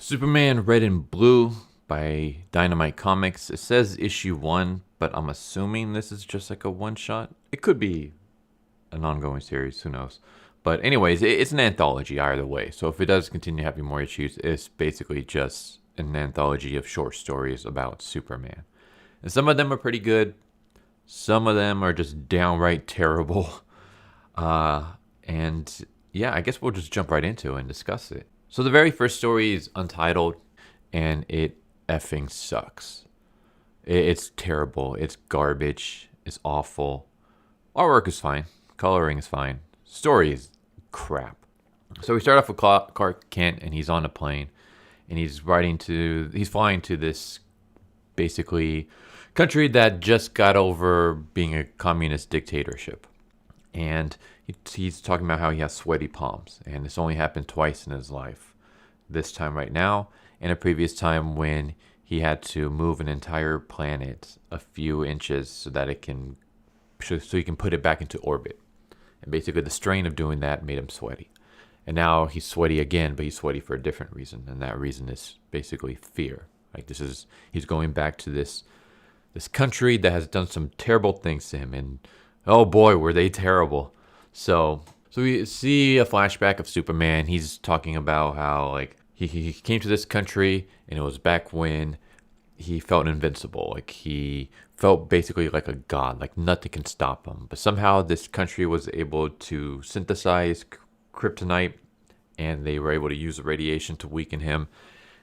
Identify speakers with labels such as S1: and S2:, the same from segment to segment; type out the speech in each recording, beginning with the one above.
S1: Superman Red and Blue by Dynamite Comics. It says issue 1, but I'm assuming this is just like a one-shot. It could be an ongoing series, who knows. But anyways, it's an anthology either way. So if it does continue having more issues, it's basically just an anthology of short stories about Superman. And some of them are pretty good. Some of them are just downright terrible. And yeah, I guess we'll just jump right into it and discuss it. So the very first story is Untitled, and it effing sucks. It's terrible. It's garbage. It's awful. Artwork is fine. Coloring is fine. Story is crap. So we start off with Clark Kent, and he's on a plane, and he's flying to this basically country that just got over being a communist dictatorship. And he's talking about how he has sweaty palms, and this only happened twice in his life. This time right now, and a previous time when he had to move an entire planet a few inches so he can put it back into orbit. And basically the strain of doing that made him sweaty. And now he's sweaty again, but he's sweaty for a different reason, and that reason is basically fear. Like he's going back to this country that has done some terrible things to him, and oh boy, were they terrible. So we see a flashback of Superman. He's talking about how like he came to this country, and it was back when he felt invincible. Like he felt basically like a god, like nothing can stop him. But somehow this country was able to synthesize kryptonite, and they were able to use the radiation to weaken him.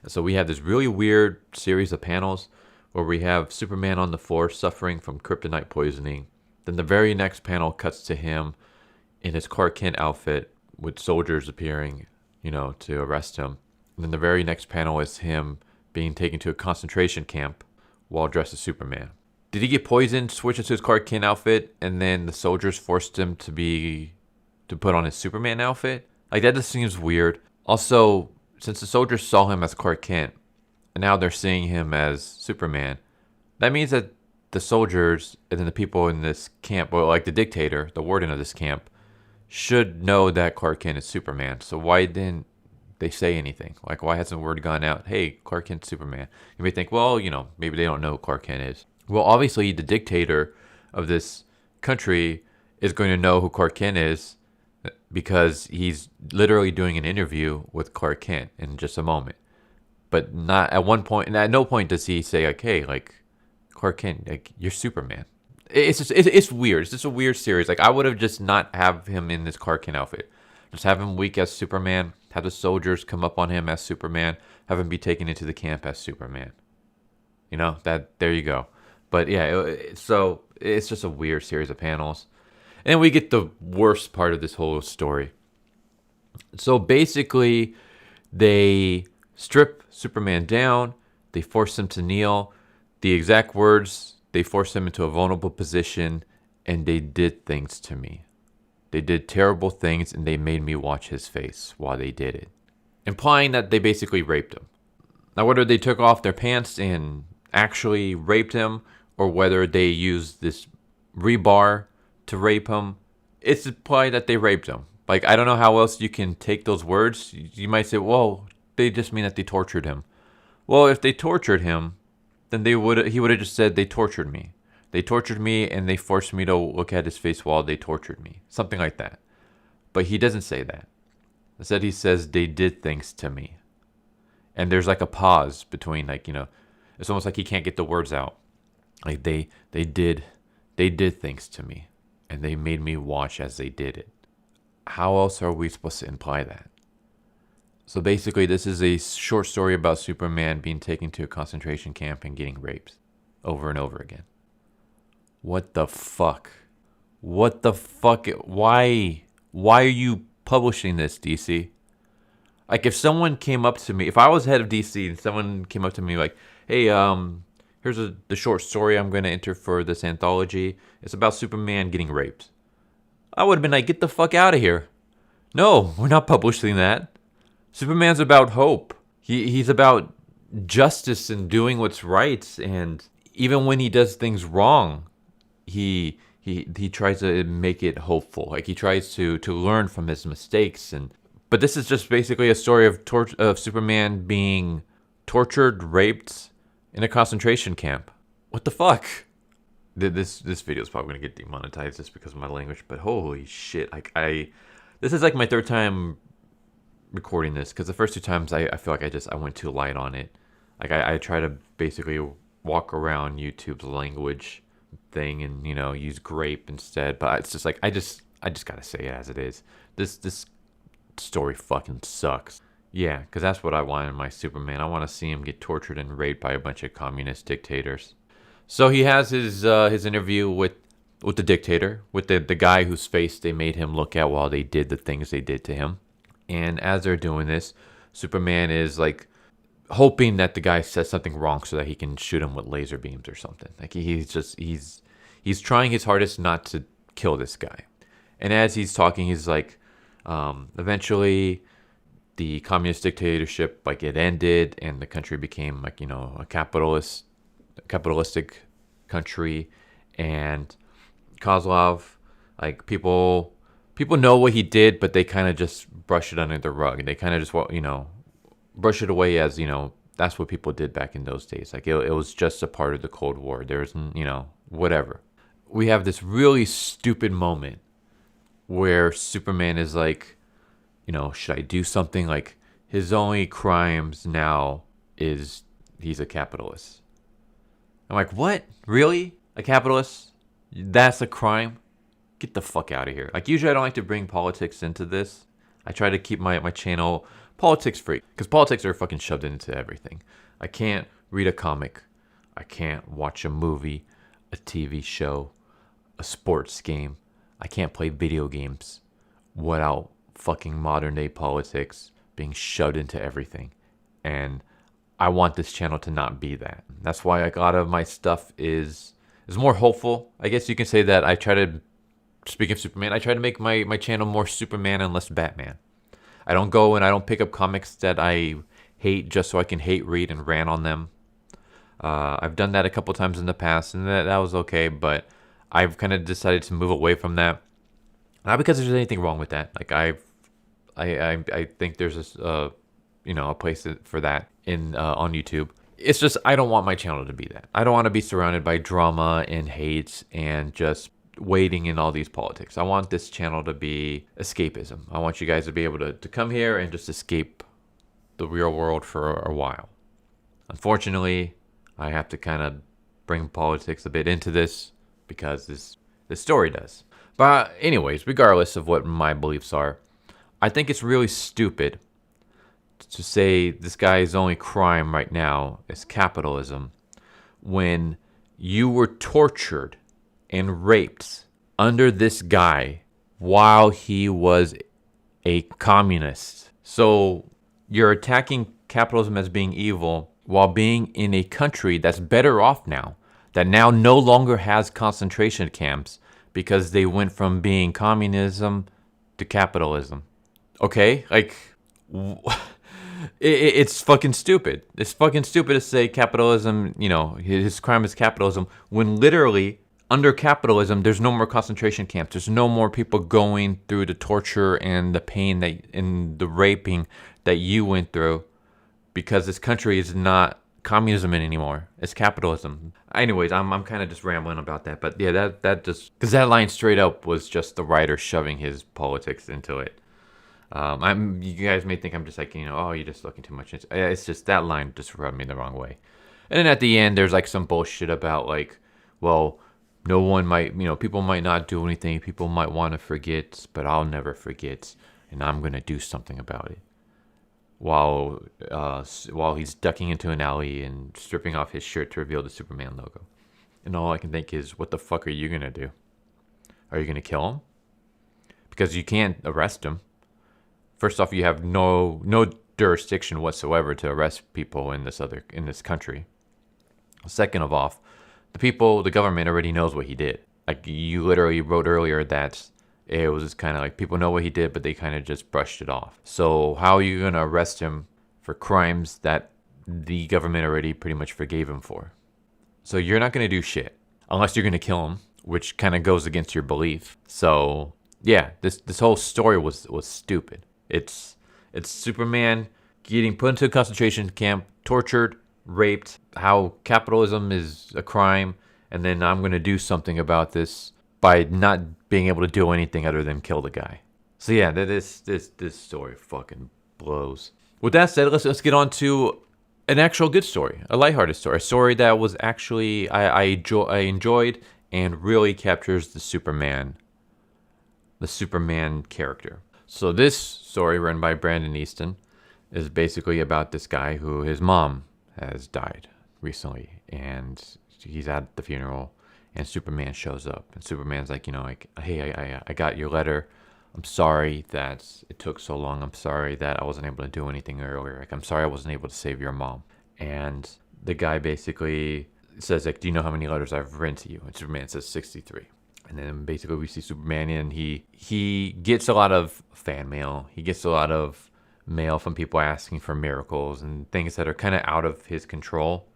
S1: And so we have this really weird series of panels where we have Superman on the floor suffering from kryptonite poisoning. Then the very next panel cuts to him in his Clark Kent outfit with soldiers appearing, to arrest him. And then the very next panel is him being taken to a concentration camp while dressed as Superman. Did he get poisoned, switch into his Clark Kent outfit, and then the soldiers forced him to put on his Superman outfit? Like, that just seems weird. Also, since the soldiers saw him as Clark Kent, and now they're seeing him as Superman, that means that the soldiers and then the people in this camp, or like the dictator, the warden of this camp, should know that Clark Kent is Superman. So why didn't they say anything? Like, why hasn't word gone out, hey, Clark Kent's Superman? You may think, well, maybe they don't know who Clark Kent is. Well, obviously the dictator of this country is going to know who Clark Kent is because he's literally doing an interview with Clark Kent in just a moment. But not at one point, and at no point does he say, like, hey, like, Clark Kent, like, you're Superman. It's weird. It's just a weird series. Like, I would have just not have him in this Clark Kent outfit. Just have him weak as Superman. Have the soldiers come up on him as Superman. Have him be taken into the camp as Superman. There you go. But yeah, so it's just a weird series of panels. And we get the worst part of this whole story. So basically, they strip Superman down. They force him to kneel. The exact words, they forced him into a vulnerable position, and they did things to me. They did terrible things, and they made me watch his face while they did it, implying that they basically raped him. Now, whether they took off their pants and actually raped him, or whether they used this rebar to rape him, it's implied that they raped him. Like, I don't know how else you can take those words. You might say, well, they just mean that they tortured him. Well, if they tortured him, then he would have just said, they tortured me. They tortured me, and they forced me to look at his face while they tortured me. Something like that. But he doesn't say that. Instead, he says, they did things to me. And there's like a pause between, like, it's almost like he can't get the words out. Like, they did things to me, and they made me watch as they did it. How else are we supposed to imply that? So basically, this is a short story about Superman being taken to a concentration camp and getting raped over and over again. What the fuck? What the fuck? Why are you publishing this, DC? Like, if someone came up to me, if I was head of DC and someone came up to me like, hey, here's the short story I'm going to enter for this anthology. It's about Superman getting raped. I would have been like, get the fuck out of here. No, we're not publishing that. Superman's about hope. He's about justice and doing what's right. And even when he does things wrong, he tries to make it hopeful. Like, he tries to learn from his mistakes. But this is just basically a story of Superman being tortured, raped in a concentration camp. What the fuck? This video is probably gonna get demonetized just because of my language, but holy shit! This is like my third time recording this, because the first two times I feel like I went too light on it. Like I try to basically walk around YouTube's language thing and use grape instead, but it's just like I just gotta say it as it is. This story fucking sucks. Yeah, because that's what I want in my Superman. I want to see him get tortured and raped by a bunch of communist dictators. So he has his interview with the dictator, with the guy whose face they made him look at while they did the things they did to him. And as they're doing this, Superman is like hoping that the guy says something wrong so that he can shoot him with laser beams or something. Like he's trying his hardest not to kill this guy. And as he's talking, he's like, eventually the communist dictatorship, like, it ended and the country became like, a capitalistic country. And Kozlov, like, people know what he did, but they kind of just brush it under the rug. They kind of just, brush it away as, that's what people did back in those days. Like, it was just a part of the Cold War. There's, whatever. We have this really stupid moment where Superman is like, should I do something? Like, his only crimes now is he's a capitalist. I'm like, what? Really? A capitalist? That's a crime? Get the fuck out of here. Like, usually I don't like to bring politics into this. I try to keep my channel politics free, because politics are fucking shoved into everything. I can't read a comic. I can't watch a movie, a TV show, a sports game. I can't play video games without fucking modern day politics being shoved into everything. And I want this channel to not be that. That's why a lot of my stuff is more hopeful. I guess you can say that I try to, speaking of Superman, I try to make my channel more Superman and less Batman. I don't go and I don't pick up comics that I hate just so I can hate read and rant on them. I've done that a couple times in the past, and that was okay, but I've kind of decided to move away from that. Not because there's anything wrong with that. Like, I think there's a place for that on YouTube. It's just I don't want my channel to be that. I don't want to be surrounded by drama and hate and just wading in all these politics. I want this channel to be escapism. I want you guys to be able to come here and just escape the real world for a while. Unfortunately, I have to kind of bring politics a bit into this because this story does. But anyways, regardless of what my beliefs are, I think it's really stupid to say this guy's only crime right now is capitalism when you were tortured and raped under this guy while he was a communist. So you're attacking capitalism as being evil while being in a country that's better off now, that now no longer has concentration camps because they went from being communism to capitalism. Okay? Like, it's fucking stupid. It's fucking stupid to say capitalism, his crime is capitalism, when literally under capitalism, there's no more concentration camps. There's no more people going through the torture and the pain and the raping that you went through, because this country is not communism anymore. It's capitalism. Anyways, I'm kind of just rambling about that, but yeah, that just, because that line straight up was just the writer shoving his politics into it. You guys may think I'm just like, oh, you're just looking too much into it. It's just that line just rubbed me the wrong way. And then at the end, there's like some bullshit about like, well, no one might, people might not do anything. People might want to forget, but I'll never forget, and I'm gonna do something about it. While he's ducking into an alley and stripping off his shirt to reveal the Superman logo, and all I can think is, what the fuck are you gonna do? Are you gonna kill him? Because you can't arrest him. First off, you have no jurisdiction whatsoever to arrest people in this country. Second of all, the government already knows what he did. Like, you literally wrote earlier that it was just kind of like people know what he did, but they kind of just brushed it off. So how are you going to arrest him for crimes that the government already pretty much forgave him for? So you're not going to do shit unless you're going to kill him, which kind of goes against your belief. So yeah, this whole story was stupid. It's It's Superman getting put into a concentration camp, tortured, raped, how capitalism is a crime, and then I'm going to do something about this by not being able to do anything other than kill the guy. So yeah, this story fucking blows. With that said, let's get on to an actual good story, a lighthearted story, a story that was actually I enjoyed and really captures the Superman character. So this story, written by Brandon Easton, is basically about this guy who his mom has died recently, and he's at the funeral, and Superman shows up, and Superman's like, hey, I got your letter. I'm sorry that it took so long. I'm sorry that I wasn't able to do anything earlier. Like, I'm sorry I wasn't able to save your mom. And the guy basically says, like, do you know how many letters I've written to you? And Superman says 63. And then basically we see Superman, and he gets a lot of fan mail. He gets a lot of mail from people asking for miracles and things that are kind of out of his control.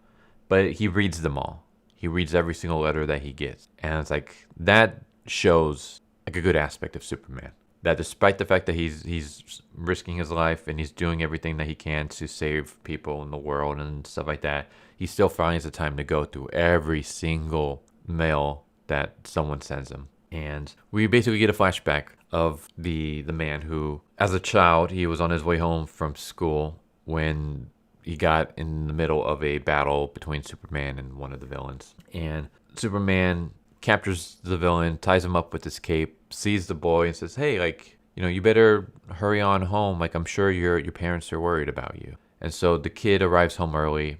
S1: But he reads them all. He reads every single letter that he gets. And it's like, that shows like a good aspect of Superman. That despite the fact that he's risking his life and he's doing everything that he can to save people in the world and stuff like that, he still finds the time to go through every single mail that someone sends him. And we basically get a flashback of the man who, as a child, he was on his way home from school when he got in the middle of a battle between Superman and one of the villains. And Superman captures the villain, ties him up with his cape, sees the boy, and says, hey, like, you better hurry on home. Like, I'm sure your parents are worried about you. And so the kid arrives home early,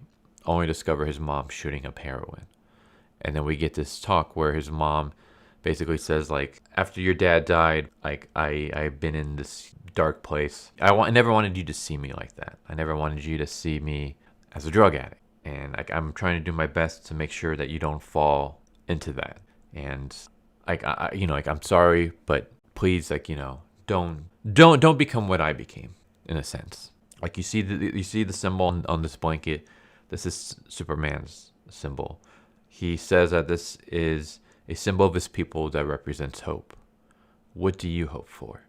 S1: only to discover his mom shooting up heroin. And then we get this talk where his mom basically says, like, after your dad died, like, I've been in this dark place. I never wanted you to see me like that. I never wanted you to see me as a drug addict. And like, I'm trying to do my best to make sure that you don't fall into that. And like, I'm sorry, but please, like, don't become what I became, in a sense. Like, you see the symbol on this blanket. This is Superman's symbol. He says that this is a symbol of his people that represents hope. What do you hope for?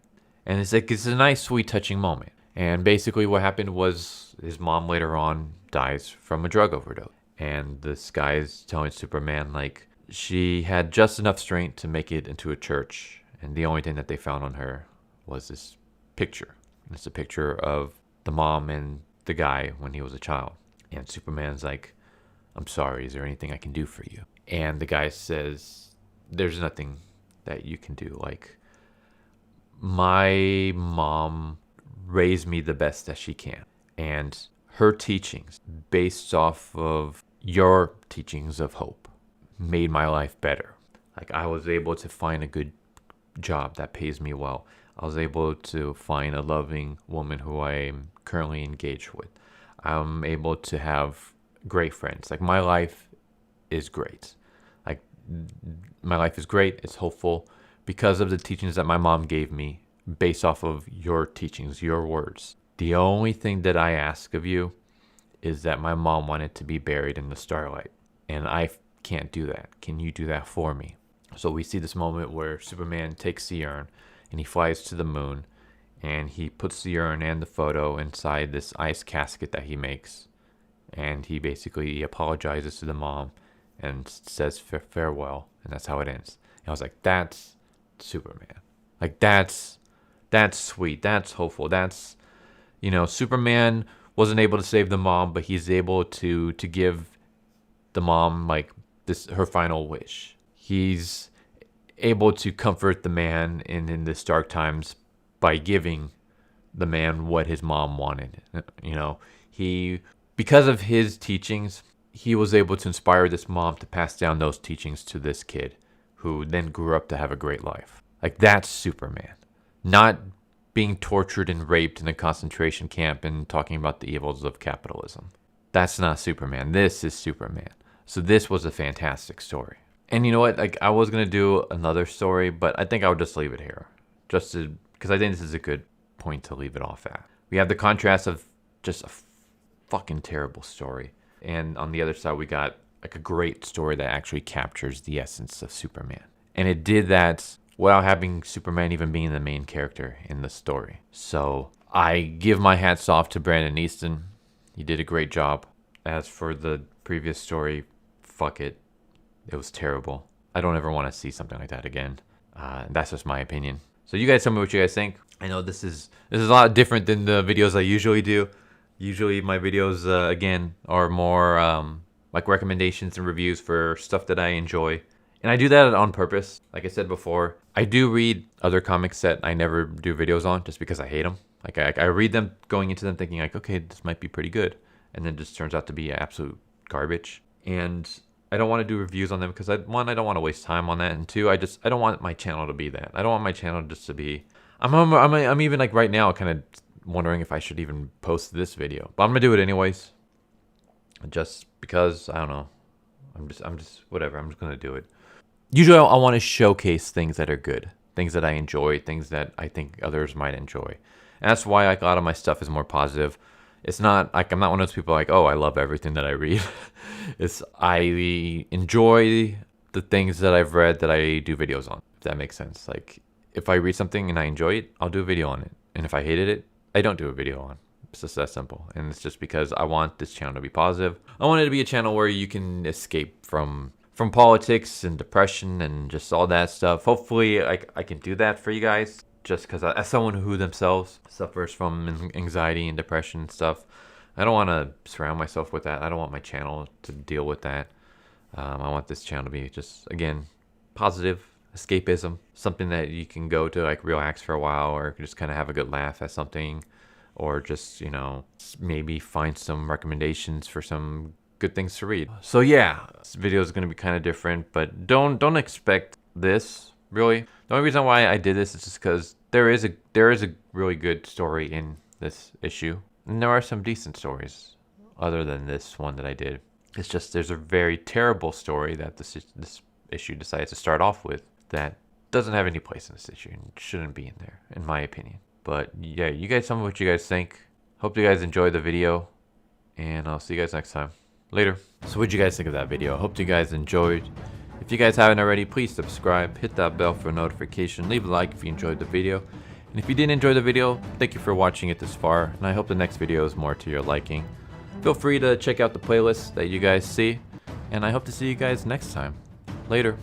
S1: And it's like, it's a nice, sweet, touching moment. And basically what happened was his mom later on dies from a drug overdose. And this guy is telling Superman, like, she had just enough strength to make it into a church. And the only thing that they found on her was this picture. It's a picture of the mom and the guy when he was a child. And Superman's like, I'm sorry, is there anything I can do for you? And the guy says, there's nothing that you can do. Like, my mom raised me the best that she can. And her teachings, based off of your teachings of hope, made my life better. Like, I was able to find a good job that pays me well. I was able to find a loving woman who I am currently engaged with. I'm able to have great friends. Like, my life is great. Like, my life is great. It's hopeful because of the teachings that my mom gave me based off of your teachings, your words. The only thing that I ask of you is that my mom wanted to be buried in the starlight. And I can't do that. Can you do that for me? So we see this moment where Superman takes the urn and he flies to the moon, and he puts the urn and the photo inside this ice casket that he makes. And he basically apologizes to the mom and says farewell. And that's how it ends. And I was like, that's Superman. Like, that's sweet. That's hopeful. That's, Superman wasn't able to save the mom, but he's able to give the mom, like, her final wish. He's able to comfort the man in this dark times by giving the man what his mom wanted. Because of his teachings, he was able to inspire this mom to pass down those teachings to this kid, who then grew up to have a great life. Like, that's Superman. Not being tortured and raped in a concentration camp and talking about the evils of capitalism. That's not Superman. This is Superman. So this was a fantastic story. And you know what? Like, I was going to do another story, but I think I would just leave it here. Because I think this is a good point to leave it off at. We have the contrast of just a fucking terrible story. And on the other side, we got like a great story that actually captures the essence of Superman. And it did that without having Superman even being the main character in the story. So I give my hats off to Brandon Easton. He did a great job. As for the previous story, fuck it. It was terrible. I don't ever want to see something like that again. That's just my opinion. So you guys tell me what you guys think. I know this is a lot different than the videos I usually do. Usually my videos, again, are more like recommendations and reviews for stuff that I enjoy. And I do that on purpose. Like I said before, I do read other comics that I never do videos on just because I hate them. Like I read them going into them thinking like, okay, this might be pretty good. And then it just turns out to be absolute garbage. And I don't want to do reviews on them because one, I don't want to waste time on that. And two, I don't want my channel to be that. I don't want my channel just to be, I'm even like right now kind of wondering if I should even post this video, but I'm gonna do it anyways. Just because, I don't know. I'm just whatever. I'm just gonna do it. Usually I want to showcase things that are good, things that I enjoy, things that I think others might enjoy. And that's why like a lot of my stuff is more positive. It's not like I'm not one of those people like, oh, I love everything that I read. It's I enjoy the things that I've read that I do videos on, if that makes sense. Like if I read something and I enjoy it, I'll do a video on it. And if I hated it, I don't do a video on. It's just that simple. And it's just because I want this channel to be positive. I want it to be a channel where you can escape from politics and depression and just all that stuff. Hopefully I can do that for you guys. Just because as someone who themselves suffers from anxiety and depression and stuff, I don't want to surround myself with that. I don't want my channel to deal with that. I want this channel to be just, again, positive escapism, something that you can go to like relax for a while, or just kind of have a good laugh at something, or just, you know, maybe find some recommendations for some good things to read. So yeah, this video is going to be kind of different, but don't expect this really. The only reason why I did this is just because there is a really good story in this issue, and there are some decent stories other than this one that I did. It's just there's a very terrible story that this issue decides to start off with that doesn't have any place in this issue and shouldn't be in there, in my opinion. But yeah, you guys tell me what you guys think. Hope you guys enjoyed the video, and I'll see you guys next time. Later. So what'd you guys think of that video? I hope you guys enjoyed. If you guys haven't already, please subscribe, hit that bell for a notification, leave a like if you enjoyed the video. And if you didn't enjoy the video, thank you for watching it this far, and I hope the next video is more to your liking. Feel free to check out the playlist that you guys see, and I hope to see you guys next time. Later.